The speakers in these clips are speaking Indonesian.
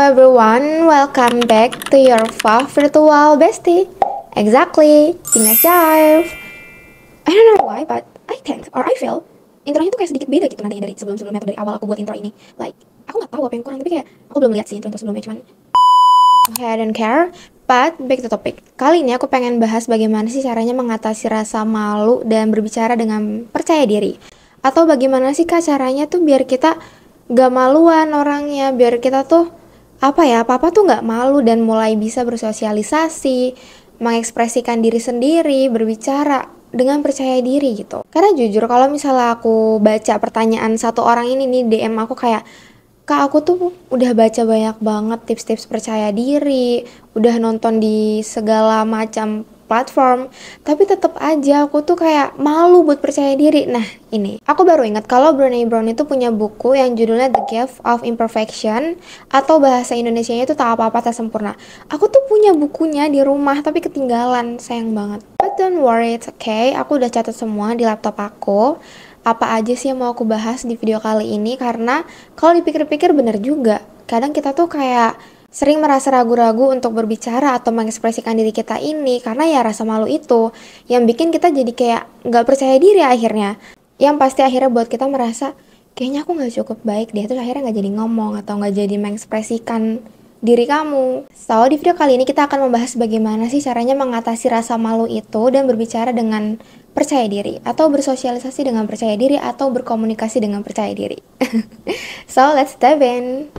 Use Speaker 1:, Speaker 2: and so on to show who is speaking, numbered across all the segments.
Speaker 1: everyone, welcome back to your Fah virtual bestie. Exactly, Tina Dive. I don't know why, but I think or I feel intronya tuh kayak sedikit beda gitu nantinya dari sebelum-sebelumnya atau dari awal aku buat intro ini. Like, aku nggak tahu apa yang kurang, tapi kayak aku belum lihat sih intro sebelumnya, cuman okay, I don't care. But back to topic. Kali ini aku pengen bahas bagaimana sih caranya mengatasi rasa malu dan berbicara dengan percaya diri. Atau bagaimana sih kak caranya tuh biar kita gak maluan orangnya, biar kita tuh apa-apa tuh gak malu dan mulai bisa bersosialisasi, mengekspresikan diri sendiri, berbicara dengan percaya diri gitu. Karena jujur kalau misalnya aku baca pertanyaan satu orang ini nih DM aku kayak, Kak, aku tuh udah baca banyak banget tips-tips percaya diri, udah nonton di segala macam platform, tapi tetap aja aku tuh kayak malu buat percaya diri. Nah, ini aku baru ingat kalau Brené Brown itu punya buku yang judulnya The Gift of Imperfection, atau bahasa Indonesianya itu tak apa-apa tak sempurna. Aku tuh punya bukunya di rumah tapi ketinggalan, sayang banget. But don't worry, it's okay. Aku udah catat semua di laptop aku. Apa aja sih yang mau aku bahas di video kali ini, karena kalau dipikir-pikir bener juga, kadang kita tuh kayak sering merasa ragu-ragu untuk berbicara atau mengekspresikan diri kita ini karena ya rasa malu itu yang bikin kita jadi kayak nggak percaya diri akhirnya, yang pasti akhirnya buat kita merasa kayaknya aku nggak cukup baik deh, terus akhirnya nggak jadi ngomong atau nggak jadi mengekspresikan diri kamu. So, di video kali ini kita akan membahas bagaimana sih caranya mengatasi rasa malu itu dan berbicara dengan percaya diri, atau bersosialisasi dengan percaya diri, atau berkomunikasi dengan percaya diri. So, let's dive in.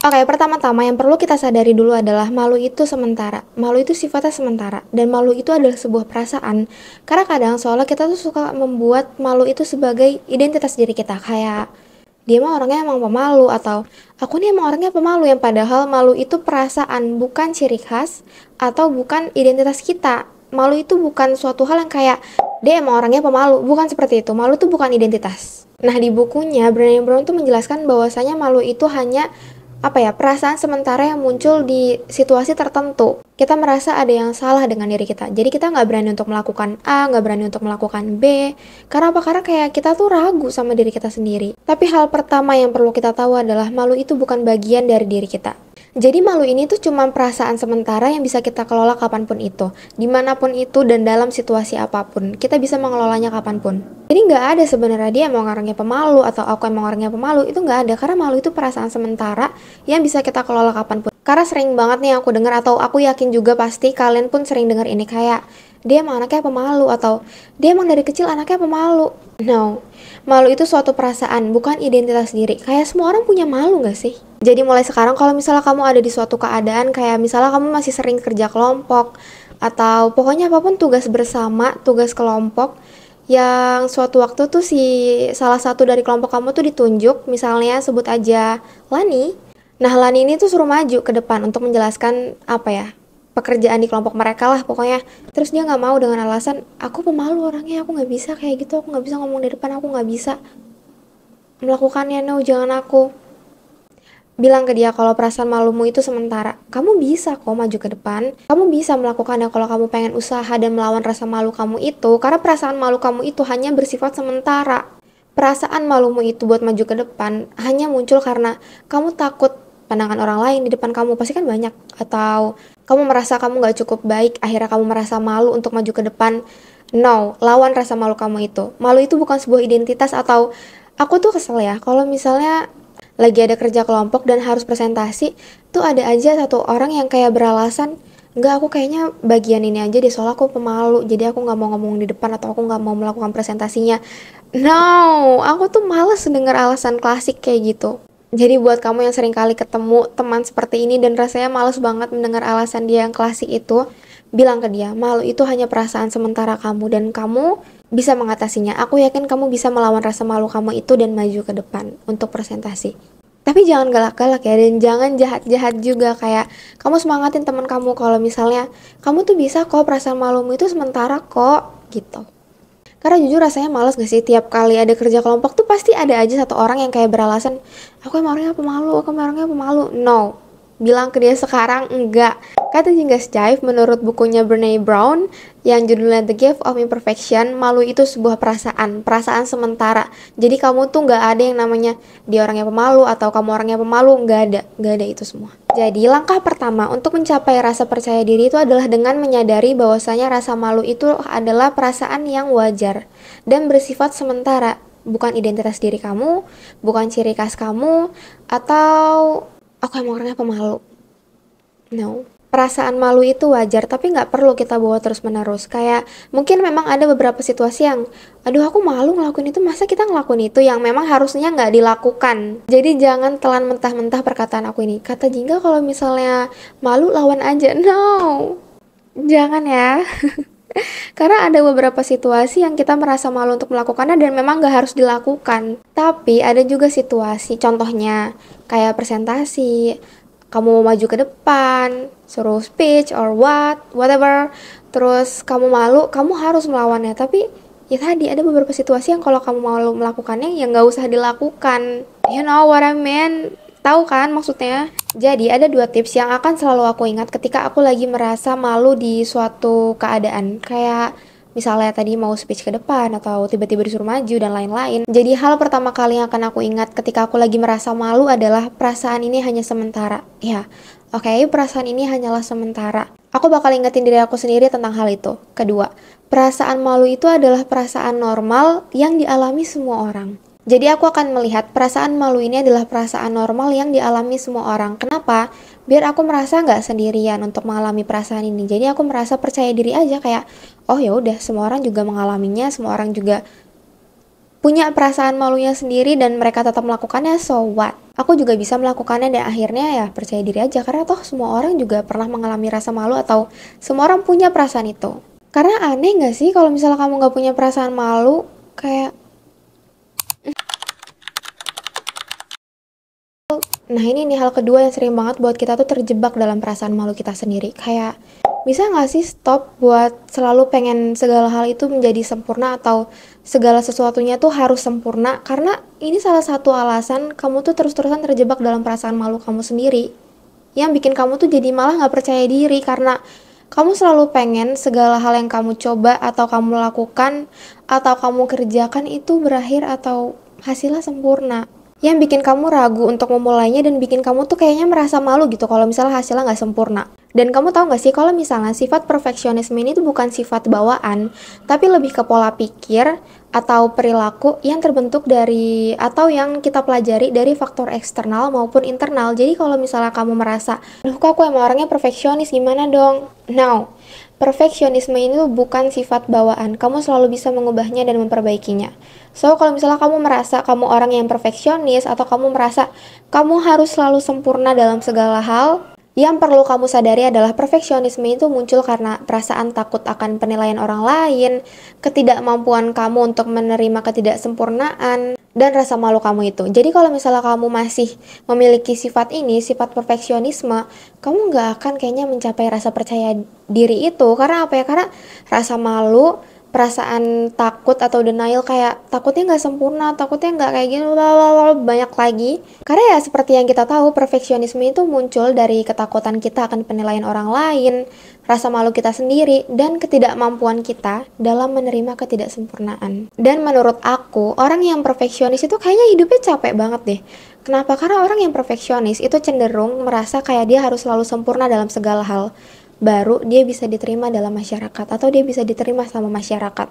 Speaker 1: Oke, pertama-tama yang perlu kita sadari dulu adalah malu itu sementara. Malu itu sifatnya sementara, dan malu itu adalah sebuah perasaan. Karena kadang soalnya kita tuh suka membuat malu itu sebagai identitas diri kita, kayak dia mah orangnya emang pemalu, atau aku nih emang orangnya pemalu, yang padahal malu itu perasaan, bukan ciri khas atau bukan identitas kita. Malu itu bukan suatu hal yang kayak dia emang orangnya pemalu, bukan seperti itu. Malu itu bukan identitas. Nah, di bukunya Brené Brown tuh menjelaskan bahwasanya malu itu hanya perasaan sementara yang muncul di situasi tertentu. Kita merasa ada yang salah dengan diri kita, jadi kita nggak berani untuk melakukan A, nggak berani untuk melakukan B. Karena apa? Karena kayak kita tuh ragu sama diri kita sendiri. Tapi hal pertama yang perlu kita tahu adalah malu itu bukan bagian dari diri kita. Jadi malu ini tuh cuma perasaan sementara yang bisa kita kelola kapanpun itu, dimanapun itu dan dalam situasi apapun. Kita bisa mengelolanya kapanpun. Jadi nggak ada sebenarnya dia emang orangnya pemalu atau aku emang orangnya pemalu, itu nggak ada. Karena malu itu perasaan sementara yang bisa kita kelola kapanpun. Karena sering banget nih aku dengar, atau aku yakin juga pasti kalian pun sering dengar ini, kayak dia emang anaknya pemalu, atau dia emang dari kecil anaknya pemalu. No, malu itu suatu perasaan, bukan identitas diri. Kayak semua orang punya malu gak sih? Jadi mulai sekarang kalau misalnya kamu ada di suatu keadaan, kayak misalnya kamu masih sering kerja kelompok, atau pokoknya apapun tugas bersama, tugas kelompok, yang suatu waktu tuh si salah satu dari kelompok kamu tuh ditunjuk, misalnya sebut aja Lani. Nah, Lani ini tuh suruh maju ke depan untuk menjelaskan pekerjaan di kelompok mereka lah pokoknya. Terus dia nggak mau dengan alasan aku pemalu orangnya, aku nggak bisa kayak gitu, aku nggak bisa ngomong di depan, aku nggak bisa melakukannya, no, jangan aku. Bilang ke dia kalau perasaan malumu itu sementara. Kamu bisa kok maju ke depan, kamu bisa melakukannya kalau kamu pengen usaha dan melawan rasa malu kamu itu, karena perasaan malu kamu itu hanya bersifat sementara. Perasaan malumu itu buat maju ke depan hanya muncul karena kamu takut pandangan orang lain di depan kamu, pasti kan banyak, atau kamu merasa kamu gak cukup baik, akhirnya kamu merasa malu untuk maju ke depan. No, lawan rasa malu kamu itu. Malu itu bukan sebuah identitas. Atau aku tuh kesel ya kalau misalnya lagi ada kerja kelompok dan harus presentasi, tuh ada aja satu orang yang kayak beralasan, enggak, aku kayaknya bagian ini aja deh, soalnya aku pemalu, jadi aku gak mau ngomong di depan, atau aku gak mau melakukan presentasinya. No, aku tuh males denger alasan klasik kayak gitu. Jadi buat kamu yang sering kali ketemu teman seperti ini dan rasanya males banget mendengar alasan dia yang klasik itu, bilang ke dia, malu itu hanya perasaan sementara kamu dan kamu bisa mengatasinya. Aku yakin kamu bisa melawan rasa malu kamu itu dan maju ke depan untuk presentasi. Tapi jangan galak-galak ya, dan jangan jahat-jahat juga, kayak kamu semangatin teman kamu kalau misalnya kamu tuh bisa kok, perasaan malumu itu sementara kok, gitu. Karena jujur rasanya males gak sih tiap kali ada kerja kelompok tuh pasti ada aja satu orang yang kayak beralasan aku emang orangnya pemalu, aku emang orangnya pemalu. No, bilang ke dia sekarang enggak. Kata Jinggas Jive, menurut bukunya Brené Brown yang judulnya The Gift of Imperfection, malu itu sebuah perasaan sementara. Jadi kamu tuh nggak ada yang namanya dia orangnya pemalu atau kamu orangnya pemalu, nggak ada itu semua. Jadi langkah pertama untuk mencapai rasa percaya diri itu adalah dengan menyadari bahwasanya rasa malu itu adalah perasaan yang wajar dan bersifat sementara, bukan identitas diri kamu, bukan ciri khas kamu, atau aku emang orangnya pemalu. No. Perasaan malu itu wajar, tapi nggak perlu kita bawa terus-menerus. Kayak, mungkin memang ada beberapa situasi yang, aduh aku malu ngelakuin itu, masa kita ngelakuin itu yang memang harusnya nggak dilakukan. Jadi jangan telan mentah-mentah perkataan aku ini. Kata Jingga kalau misalnya malu lawan aja. No, jangan ya. Karena ada beberapa situasi yang kita merasa malu untuk melakukannya dan memang nggak harus dilakukan. Tapi ada juga situasi, contohnya kayak presentasi, kamu mau maju ke depan, suruh speech or whatever, terus kamu malu, kamu harus melawannya. Tapi ya tadi ada beberapa situasi yang kalau kamu malu melakukannya, ya nggak usah dilakukan. You know what I mean? Tahu kan maksudnya? Jadi ada dua tips yang akan selalu aku ingat ketika aku lagi merasa malu di suatu keadaan. Kayak misalnya tadi mau speech ke depan atau tiba-tiba disuruh maju dan lain-lain. Jadi hal pertama kali yang akan aku ingat ketika aku lagi merasa malu adalah perasaan ini hanya sementara. Ya, oke, perasaan ini hanyalah sementara. Aku bakal ingetin diri aku sendiri tentang hal itu. Kedua, perasaan malu itu adalah perasaan normal yang dialami semua orang. Jadi aku akan melihat perasaan malu ini adalah perasaan normal yang dialami semua orang. Kenapa? Biar aku merasa nggak sendirian untuk mengalami perasaan ini. Jadi aku merasa percaya diri aja kayak, oh ya udah, semua orang juga mengalaminya, semua orang juga punya perasaan malunya sendiri dan mereka tetap melakukannya, so what? Aku juga bisa melakukannya dan akhirnya ya percaya diri aja karena toh semua orang juga pernah mengalami rasa malu atau semua orang punya perasaan itu. Karena aneh nggak sih kalau misalnya kamu nggak punya perasaan malu, kayak nah ini nih hal kedua yang sering banget buat kita tuh terjebak dalam perasaan malu kita sendiri. Kayak, bisa gak sih stop buat selalu pengen segala hal itu menjadi sempurna atau segala sesuatunya tuh harus sempurna? Karena ini salah satu alasan kamu tuh terus-terusan terjebak dalam perasaan malu kamu sendiri. Yang bikin kamu tuh jadi malah gak percaya diri karena kamu selalu pengen segala hal yang kamu coba atau kamu lakukan atau kamu kerjakan itu berakhir atau hasilnya sempurna. Yang bikin kamu ragu untuk memulainya dan bikin kamu tuh kayaknya merasa malu gitu kalau misalnya hasilnya nggak sempurna. Dan kamu tahu nggak sih kalau misalnya sifat perfeksionisme ini tuh bukan sifat bawaan, tapi lebih ke pola pikir atau perilaku yang terbentuk dari atau yang kita pelajari dari faktor eksternal maupun internal. Jadi kalau misalnya kamu merasa, aduh kok aku emang orangnya perfeksionis, gimana dong? No, perfeksionisme ini tuh bukan sifat bawaan. Kamu selalu bisa mengubahnya dan memperbaikinya. So, kalau misalnya kamu merasa kamu orang yang perfeksionis atau kamu merasa kamu harus selalu sempurna dalam segala hal, yang perlu kamu sadari adalah perfeksionisme itu muncul karena perasaan takut akan penilaian orang lain, ketidakmampuan kamu untuk menerima ketidaksempurnaan, dan rasa malu kamu itu. Jadi kalau misalnya kamu masih memiliki sifat ini, sifat perfeksionisme, kamu nggak akan kayaknya mencapai rasa percaya diri itu. Karena apa ya? Karena rasa malu, perasaan takut atau denial kayak takutnya nggak sempurna, takutnya nggak kayak gini, banyak lagi. Karena ya seperti yang kita tahu, perfeksionisme itu muncul dari ketakutan kita akan penilaian orang lain, rasa malu kita sendiri, dan ketidakmampuan kita dalam menerima ketidaksempurnaan. Dan menurut aku, orang yang perfeksionis itu kayaknya hidupnya capek banget deh. Kenapa? Karena orang yang perfeksionis itu cenderung merasa kayak dia harus selalu sempurna dalam segala hal. Baru dia bisa diterima dalam masyarakat atau dia bisa diterima sama masyarakat.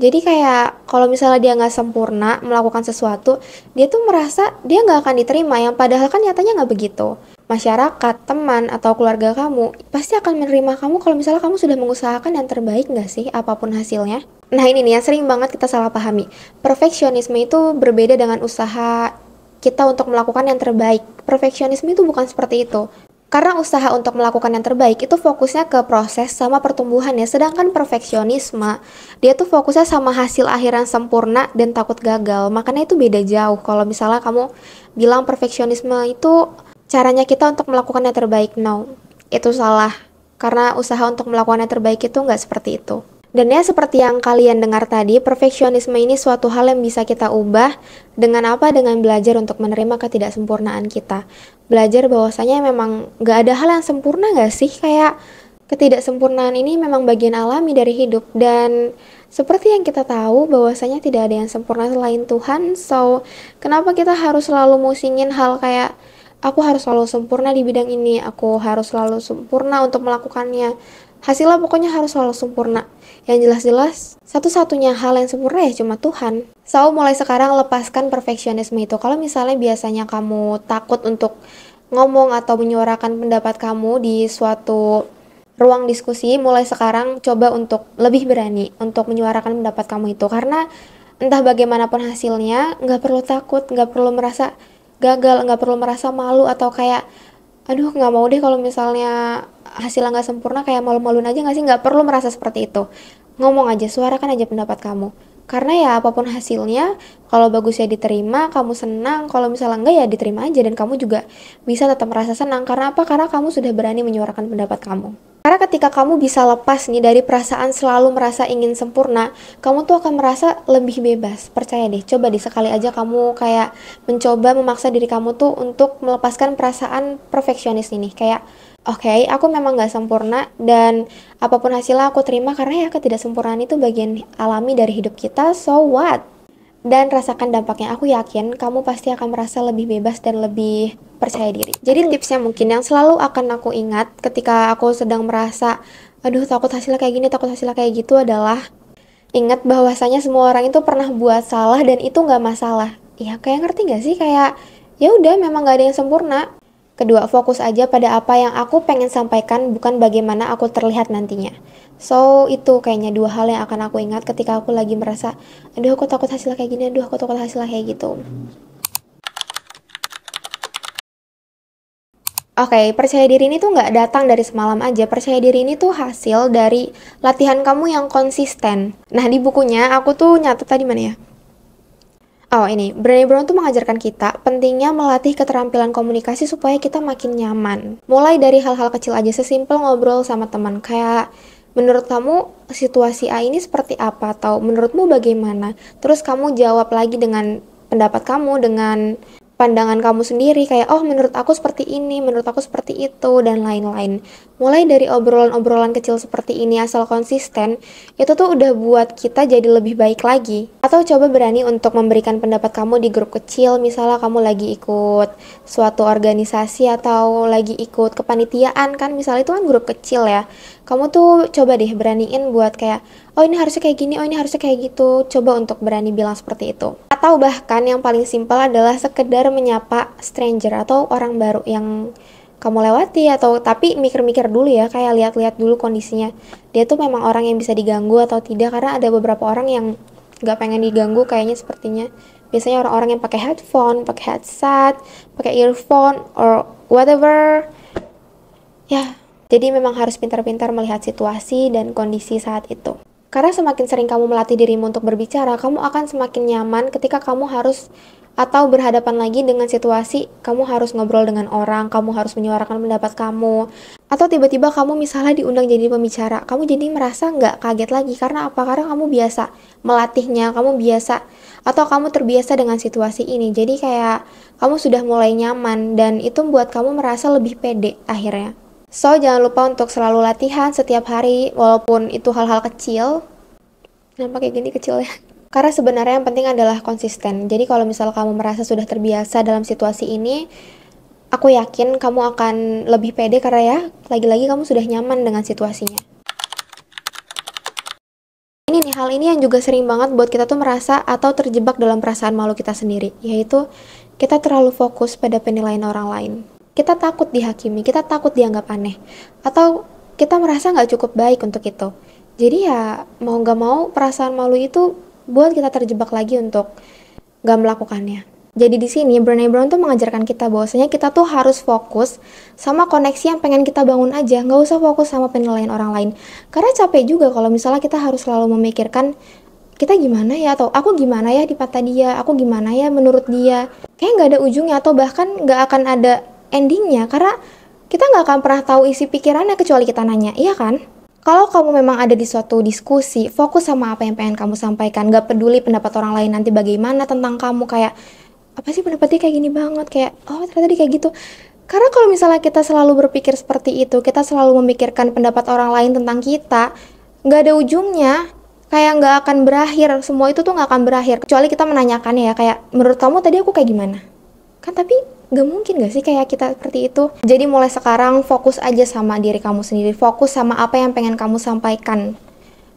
Speaker 1: Jadi kayak kalau misalnya dia nggak sempurna melakukan sesuatu, dia tuh merasa dia nggak akan diterima, yang padahal kan nyatanya nggak begitu. Masyarakat, teman, atau keluarga kamu pasti akan menerima kamu kalau misalnya kamu sudah mengusahakan yang terbaik nggak sih apapun hasilnya. Nah ini nih yang sering banget kita salah pahami. Perfeksionisme itu berbeda dengan usaha kita untuk melakukan yang terbaik. Perfeksionisme itu bukan seperti itu. Karena usaha untuk melakukan yang terbaik itu fokusnya ke proses sama pertumbuhan ya. Sedangkan perfeksionisme, dia tuh fokusnya sama hasil akhir yang sempurna dan takut gagal. Makanya itu beda jauh. Kalau misalnya kamu bilang perfeksionisme itu caranya kita untuk melakukan yang terbaik, no. Itu salah. Karena usaha untuk melakukan yang terbaik itu nggak seperti itu. Dan ya seperti yang kalian dengar tadi, perfeksionisme ini suatu hal yang bisa kita ubah dengan apa? Dengan belajar untuk menerima ketidaksempurnaan kita. Belajar bahwasanya memang gak ada hal yang sempurna gak sih? Kayak ketidaksempurnaan ini memang bagian alami dari hidup. Dan seperti yang kita tahu bahwasanya tidak ada yang sempurna selain Tuhan. So, kenapa kita harus selalu musingin hal kayak aku harus selalu sempurna di bidang ini, aku harus selalu sempurna untuk melakukannya. Hasilnya pokoknya harus selalu sempurna. Yang jelas-jelas, satu-satunya hal yang sempurna ya cuma Tuhan. So, mulai sekarang lepaskan perfeksionisme itu. Kalau misalnya biasanya kamu takut untuk ngomong atau menyuarakan pendapat kamu di suatu ruang diskusi, mulai sekarang coba untuk lebih berani untuk menyuarakan pendapat kamu itu. Karena entah bagaimanapun hasilnya, nggak perlu takut, nggak perlu merasa gagal, nggak perlu merasa malu atau kayak aduh nggak mau deh kalau misalnya hasilnya nggak sempurna, kayak malu-maluin aja nggak sih? Nggak perlu merasa seperti itu. Ngomong aja, suarakan aja pendapat kamu. Karena ya apapun hasilnya, kalau bagus ya diterima, kamu senang. Kalau misalnya enggak ya diterima aja, dan kamu juga bisa tetap merasa senang. Karena apa? Karena kamu sudah berani menyuarakan pendapat kamu. Karena ketika kamu bisa lepas nih dari perasaan selalu merasa ingin sempurna, kamu tuh akan merasa lebih bebas. Percaya deh, coba deh sekali aja kamu kayak mencoba memaksa diri kamu tuh untuk melepaskan perasaan perfeksionis ini. Kayak, oke, aku memang gak sempurna dan apapun hasilnya aku terima karena ya ketidaksempurnaan itu bagian alami dari hidup kita, so what? Dan rasakan dampaknya. Aku yakin kamu pasti akan merasa lebih bebas dan lebih percaya diri. Jadi tipsnya mungkin yang selalu akan aku ingat ketika aku sedang merasa aduh takut hasilnya kayak gini, takut hasilnya kayak gitu adalah ingat bahwasanya semua orang itu pernah buat salah dan itu nggak masalah. Ya kayak ngerti nggak sih, kayak ya udah memang nggak ada yang sempurna. Kedua, fokus aja pada apa yang aku pengen sampaikan, bukan bagaimana aku terlihat nantinya. So, itu kayaknya dua hal yang akan aku ingat ketika aku lagi merasa, aduh aku takut hasilnya kayak gini, aduh aku takut hasilnya kayak gitu. Oke, percaya diri ini tuh nggak datang dari semalam aja. Percaya diri ini tuh hasil dari latihan kamu yang konsisten. Nah, di bukunya aku tuh nyatet tadi mana ya? Oh ini, Brené Brown tuh mengajarkan kita pentingnya melatih keterampilan komunikasi supaya kita makin nyaman. Mulai dari hal-hal kecil aja, sesimpel ngobrol sama teman. Kayak, menurut kamu situasi A ini seperti apa? Atau menurutmu bagaimana? Terus kamu jawab lagi dengan pendapat kamu, dengan pandangan kamu sendiri. Kayak, oh menurut aku seperti ini, menurut aku seperti itu, dan lain-lain. Mulai dari obrolan-obrolan kecil seperti ini asal konsisten, itu tuh udah buat kita jadi lebih baik lagi. Atau coba berani untuk memberikan pendapat kamu di grup kecil, misalnya kamu lagi ikut suatu organisasi atau lagi ikut kepanitiaan kan, misalnya itu kan grup kecil ya. Kamu tuh coba deh beraniin buat kayak, oh ini harusnya kayak gini, oh ini harusnya kayak gitu. Coba untuk berani bilang seperti itu. Atau bahkan yang paling simpel adalah sekedar menyapa stranger atau orang baru yang kamu lewati, atau tapi mikir-mikir dulu ya, kayak lihat-lihat dulu kondisinya. Dia tuh memang orang yang bisa diganggu atau tidak, karena ada beberapa orang yang nggak pengen diganggu kayaknya sepertinya. Biasanya orang-orang yang pakai headphone, pakai headset, pakai earphone or whatever. Ya, jadi memang harus pintar-pintar melihat situasi dan kondisi saat itu. Karena semakin sering kamu melatih dirimu untuk berbicara, kamu akan semakin nyaman ketika kamu harus atau berhadapan lagi dengan situasi kamu harus ngobrol dengan orang, kamu harus menyuarakan pendapat kamu, atau tiba-tiba kamu misalnya diundang jadi pembicara, kamu jadi merasa nggak kaget lagi. Karena apa? Karena kamu biasa melatihnya, kamu biasa atau kamu terbiasa dengan situasi ini. Jadi kayak kamu sudah mulai nyaman dan itu membuat kamu merasa lebih pede akhirnya. So, jangan lupa untuk selalu latihan setiap hari, walaupun itu hal-hal kecil. Kenapa kayak gini kecilnya? Karena sebenarnya yang penting adalah konsisten. Jadi kalau misal kamu merasa sudah terbiasa dalam situasi ini, aku yakin kamu akan lebih pede karena ya, lagi-lagi kamu sudah nyaman dengan situasinya. Ini nih, hal ini yang juga sering banget buat kita tuh merasa atau terjebak dalam perasaan malu kita sendiri, yaitu kita terlalu fokus pada penilaian orang lain. Kita takut dihakimi, kita takut dianggap aneh, atau kita merasa nggak cukup baik untuk itu. Jadi ya mau nggak mau perasaan malu itu buat kita terjebak lagi untuk nggak melakukannya. Jadi di sini Brené Brown tuh mengajarkan kita bahwasanya kita tuh harus fokus sama koneksi yang pengen kita bangun aja, nggak usah fokus sama penilaian orang lain. Karena capek juga kalau misalnya kita harus selalu memikirkan kita gimana ya, atau aku gimana ya di mata dia, aku gimana ya menurut dia. Kayak nggak ada ujungnya atau bahkan nggak akan ada endingnya, karena kita nggak akan pernah tahu isi pikirannya kecuali kita nanya, iya kan? Kalau kamu memang ada di suatu diskusi, fokus sama apa yang pengen kamu sampaikan. Gak peduli pendapat orang lain nanti bagaimana tentang kamu, kayak apa sih pendapatnya kayak gini banget, kayak oh ternyata dia kayak gitu. Karena kalau misalnya kita selalu berpikir seperti itu, kita selalu memikirkan pendapat orang lain tentang kita, nggak ada ujungnya, kayak nggak akan berakhir, semua itu tuh nggak akan berakhir, kecuali kita menanyakan ya, kayak menurut kamu tadi aku kayak gimana? Kan tapi nggak mungkin gak sih kayak kita seperti itu. Jadi mulai sekarang fokus aja sama diri kamu sendiri, fokus sama apa yang pengen kamu sampaikan,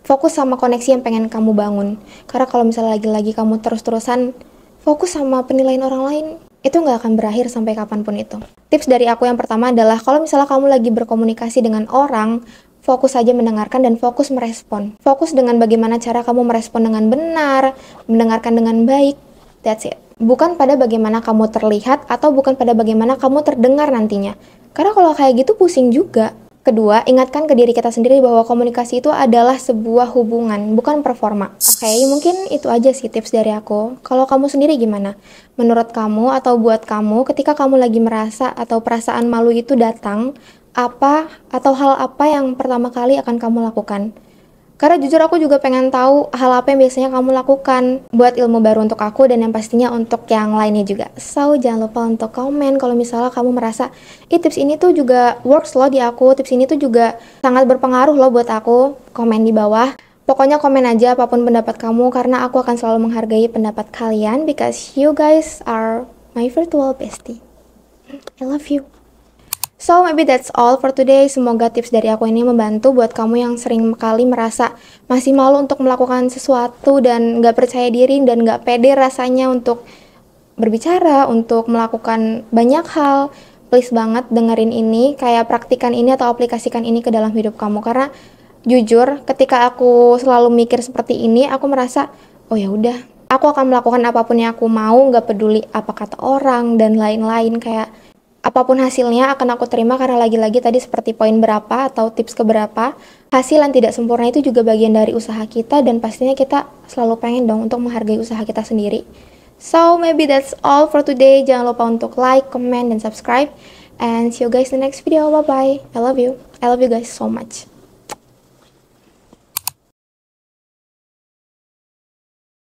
Speaker 1: fokus sama koneksi yang pengen kamu bangun. Karena kalau misalnya lagi-lagi kamu terus-terusan fokus sama penilaian orang lain, itu nggak akan berakhir sampai kapanpun itu. Tips dari aku yang pertama adalah kalau misalnya kamu lagi berkomunikasi dengan orang, fokus aja mendengarkan dan fokus merespon. Fokus dengan bagaimana cara kamu merespon dengan benar, mendengarkan dengan baik. That's it. Bukan pada bagaimana kamu terlihat atau bukan pada bagaimana kamu terdengar nantinya. Karena kalau kayak gitu pusing juga. Kedua, ingatkan ke diri kita sendiri bahwa komunikasi itu adalah sebuah hubungan, bukan performa. Oke, mungkin itu aja sih tips dari aku. Kalau kamu sendiri gimana? Menurut kamu atau buat kamu, ketika kamu lagi merasa atau perasaan malu itu datang, apa atau hal apa yang pertama kali akan kamu lakukan? Karena jujur aku juga pengen tahu hal apa yang biasanya kamu lakukan buat ilmu baru untuk aku dan yang pastinya untuk yang lainnya juga. So, jangan lupa untuk komen kalau misalnya kamu merasa, tips ini tuh juga works loh di aku, tips ini tuh juga sangat berpengaruh loh buat aku. Komen di bawah. Pokoknya komen aja apapun pendapat kamu karena aku akan selalu menghargai pendapat kalian because you guys are my virtual bestie. I love you. So maybe that's all for today. Semoga tips dari aku ini membantu buat kamu yang sering kali merasa masih malu untuk melakukan sesuatu dan gak percaya diri dan gak pede rasanya untuk berbicara, untuk melakukan banyak hal. Please banget dengerin ini, kayak praktikan ini atau aplikasikan ini ke dalam hidup kamu. Karena jujur ketika aku selalu mikir seperti ini, aku merasa oh ya udah, aku akan melakukan apapun yang aku mau, gak peduli apa kata orang dan lain-lain. Kayak apapun hasilnya akan aku terima karena lagi-lagi tadi seperti poin berapa atau tips keberapa, hasil yang tidak sempurna itu juga bagian dari usaha kita dan pastinya kita selalu pengen dong untuk menghargai usaha kita sendiri. So maybe that's all for today. Jangan lupa untuk like, comment, dan subscribe. And see you guys in the next video. Bye-bye. I love you. I love you guys so much.